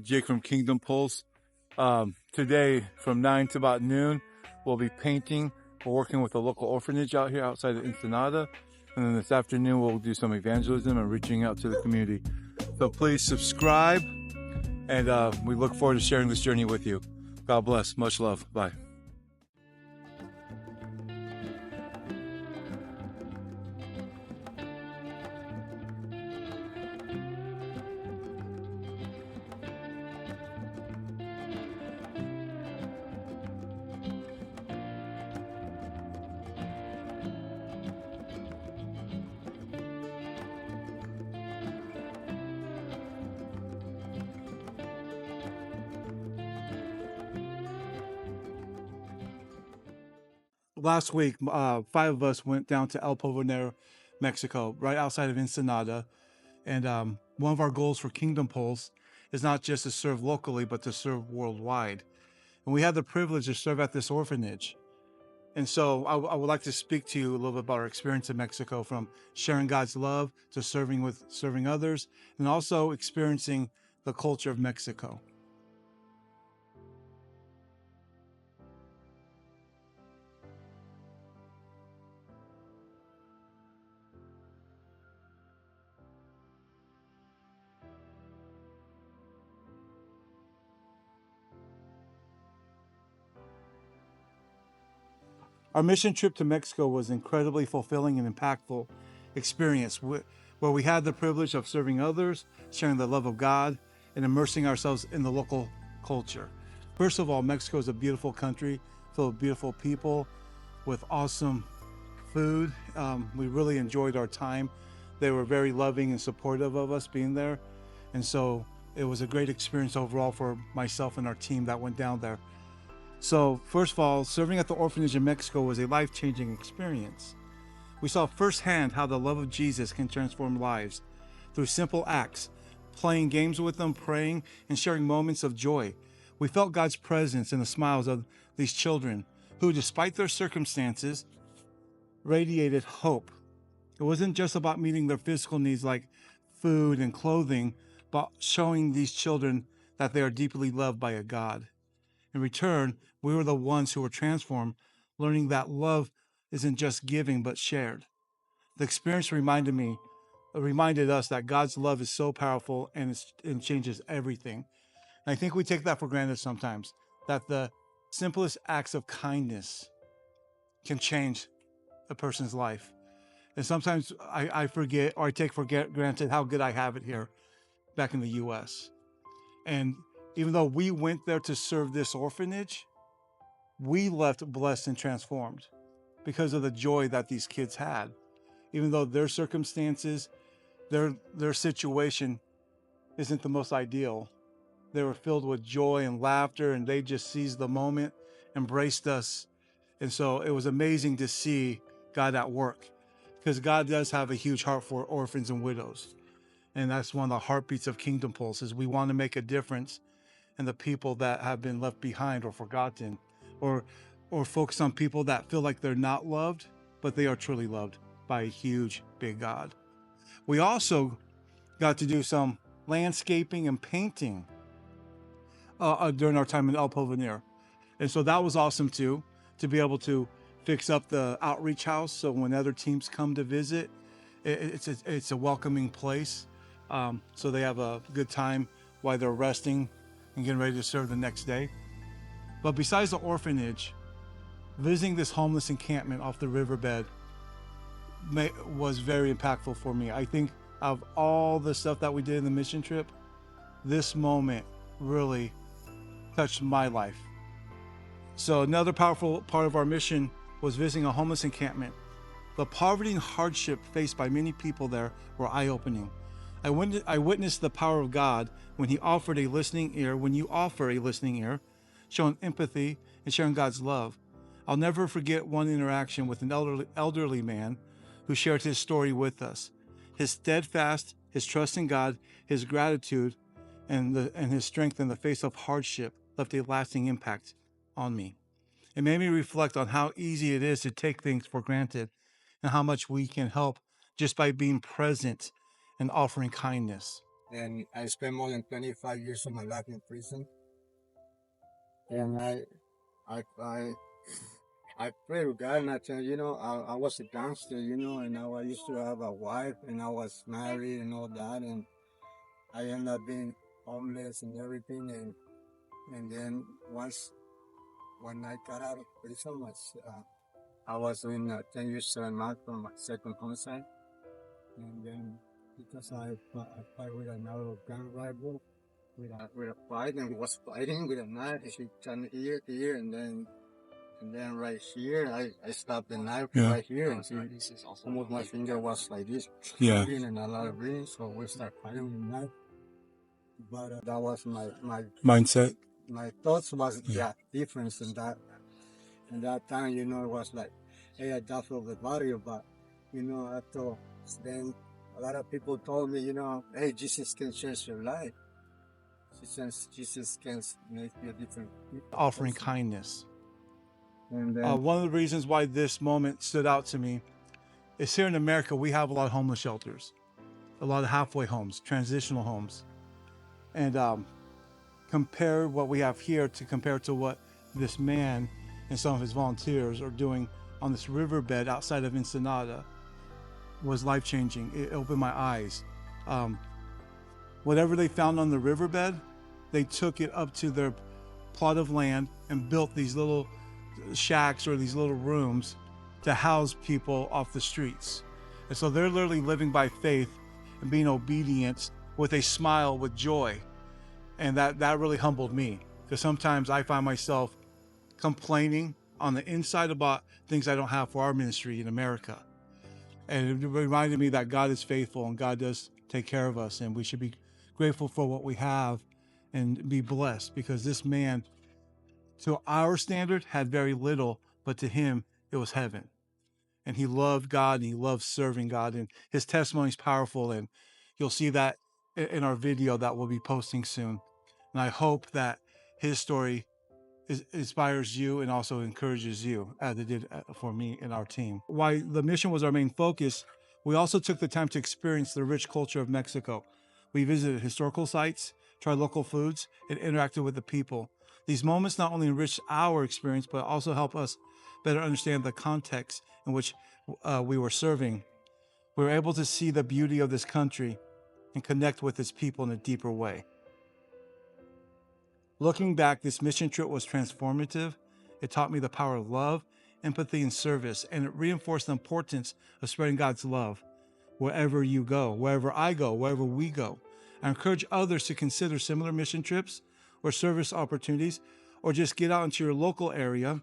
Jake from Kingdom Pulse. Today from 9 to about noon, we'll be painting. We're working with a local orphanage out here outside of Ensenada. And then this afternoon, we'll do some evangelism and reaching out to the community. So please subscribe, and we look forward to sharing this journey with you. God bless. Much love. Bye. Last week, 5 of us went down to El Porvenir, Mexico, right outside of Ensenada. And one of our goals for Kingdom Pulse is not just to serve locally, but to serve worldwide. And we had the privilege to serve at this orphanage. And so I would like to speak to you a little bit about our experience in Mexico, from sharing God's love to serving others, and also experiencing the culture of Mexico. Our mission trip to Mexico was incredibly fulfilling and impactful experience where we had the privilege of serving others, sharing the love of God, and immersing ourselves in the local culture. First of all, Mexico is a beautiful country full of beautiful people with awesome food. We really enjoyed our time. They were very loving and supportive of us being there. And so it was a great experience overall for myself and our team that went down there. So first of all, serving at the orphanage in Mexico was a life-changing experience. We saw firsthand how the love of Jesus can transform lives through simple acts, playing games with them, praying, and sharing moments of joy. We felt God's presence in the smiles of these children who, despite their circumstances, radiated hope. It wasn't just about meeting their physical needs like food and clothing, but showing these children that they are deeply loved by a God. In return, we were the ones who were transformed, learning that love isn't just giving, but shared. The experience reminded us that God's love is so powerful and it changes everything. And I think we take that for granted sometimes, that the simplest acts of kindness can change a person's life. And sometimes I forget, or I take for granted how good I have it here back in the US. And even though we went there to serve this orphanage, we left blessed and transformed because of the joy that these kids had. Even though their circumstances, their situation isn't the most ideal, they were filled with joy and laughter, and they just seized the moment, embraced us. And so it was amazing to see God at work, because God does have a huge heart for orphans and widows. And that's one of the heartbeats of Kingdom Pulse, is we want to make a difference in the people that have been left behind or forgotten, or focus on people that feel like they're not loved, but they are truly loved by a huge, big God. We also got to do some landscaping and painting during our time in El Porvenir. And so that was awesome too, to be able to fix up the outreach house. So when other teams come to visit, it's a welcoming place. So they have a good time while they're resting and getting ready to serve the next day. But besides the orphanage, visiting this homeless encampment off the riverbed was very impactful for me. I think of all the stuff that we did in the mission trip, this moment really touched my life. So another powerful part of our mission was visiting a homeless encampment. The poverty and hardship faced by many people there were eye-opening. I witnessed the power of God when you offer a listening ear, showing empathy and sharing God's love. I'll never forget one interaction with an elderly man who shared his story with us. His steadfast, his trust in God, his gratitude, and his strength in the face of hardship left a lasting impact on me. It made me reflect on how easy it is to take things for granted and how much we can help just by being present and offering kindness. and I spent more than 25 years of my life in prison. And I, I, I pray to God, and I tell you, I was a gangster, and I used to have a wife, and I was married and all that, and I ended up being homeless and everything, and then when I got out of prison, I was doing 10 years 7 months from my second homicide, and then because I fight with another gun rival with a fight and was fighting with a knife, she turned here, and then right here, I stopped the knife right here, and see, almost my finger was like this, bleeding and a lot of bleeding, so we start fighting with the knife. But that was my Mindset. my thoughts was difference in that time, it was like, hey, I died of the body, but after then a lot of people told me, hey, Jesus can change your life. Jesus can make you a different Offering person. kindness. And then One of the reasons why this moment stood out to me is here in America, we have a lot of homeless shelters, a lot of halfway homes, transitional homes. And compare what we have here to compare to what this man and some of his volunteers are doing on this riverbed outside of Ensenada was life-changing. It opened my eyes. Um, Whatever they found on the riverbed, they took it up to their plot of land and built these little shacks or these little rooms to house people off the streets. And so they're literally living by faith and being obedient with a smile, with joy. And that really humbled me, because sometimes I find myself complaining on the inside about things I don't have for our ministry in America. And it reminded me that God is faithful and God does take care of us, and we should be grateful for what we have and be blessed, because this man, to our standard, had very little, but to him it was heaven. And he loved God and he loved serving God, and his testimony is powerful, and you'll see that in our video that we'll be posting soon. And I hope that his story inspires you and also encourages you, as it did for me and our team. While the mission was our main focus, we also took the time to experience the rich culture of Mexico. We visited historical sites, tried local foods, and interacted with the people. These moments not only enriched our experience, but also help us better understand the context in which we were serving. We were able to see the beauty of this country and connect with its people in a deeper way. Looking back, this mission trip was transformative. It taught me the power of love, empathy, and service, and it reinforced the importance of spreading God's love wherever you go, wherever I go, wherever we go. I encourage others to consider similar mission trips or service opportunities, or just get out into your local area,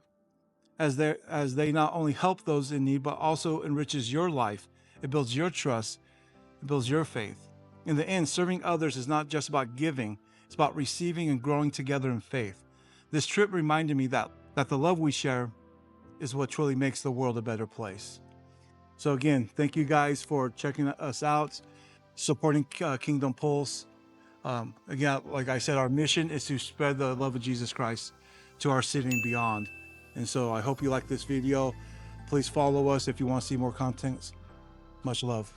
as they not only help those in need, but also enriches your life. It builds your trust, it builds your faith. In the end, serving others is not just about giving, it's about receiving and growing together in faith. This trip reminded me that the love we share is what truly makes the world a better place. So again, thank you guys for checking us out, supporting Kingdom Pulse. Again, like I said, our mission is to spread the love of Jesus Christ to our city and beyond. And so I hope you like this video. Please follow us if you want to see more content. Much love.